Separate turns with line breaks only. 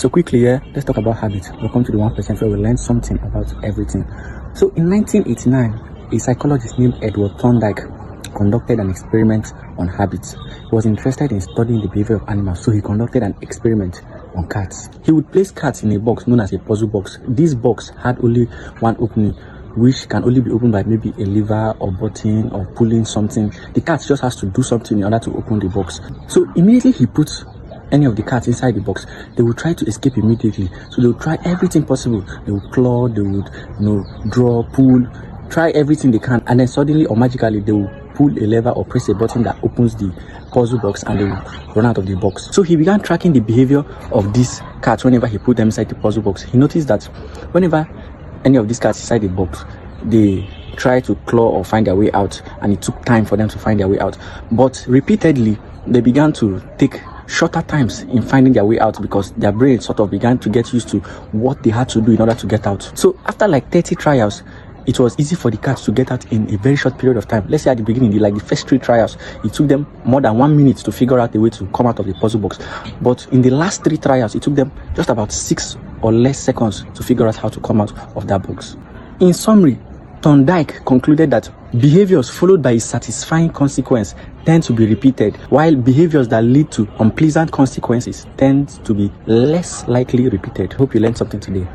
So quickly, let's talk about habits. We'll come to the 1% where we learn something about everything. So in 1989, a psychologist named Edward Thorndike conducted an experiment on habits. He was interested in studying the behavior of animals, so he conducted an experiment on cats. He would place cats in a box known as a puzzle box. This box had only one opening, which can only be opened by maybe a lever or button or pulling something. The cat just has to do something in order to open the box. So immediately he puts any of the cats inside the box, they will try to escape immediately. So they will try everything possible. They will claw, they would draw, pull, try everything they can, and then suddenly or magically they will pull a lever or press a button that opens the puzzle box and they will run out of the box. So he began tracking the behavior of these cats whenever he put them inside the puzzle box. He noticed that whenever any of these cats inside the box, they try to claw or find their way out, and it took time for them to find their way out. But repeatedly, they began to take shorter times in finding their way out because their brain sort of began to get used to what they had to do in order to get out. So after like 30 trials, it was easy for the cats to get out in a very short period of time. Let's say at the beginning, the first 3 trials, it took them more than 1 minute to figure out a way to come out of the puzzle box. But in the last 3 trials, it took them just about 6 or less seconds to figure out how to come out of that box. In summary, Thorndike concluded that behaviors followed by a satisfying consequence tend to be repeated, while behaviors that lead to unpleasant consequences tend to be less likely repeated. Hope you learned something today.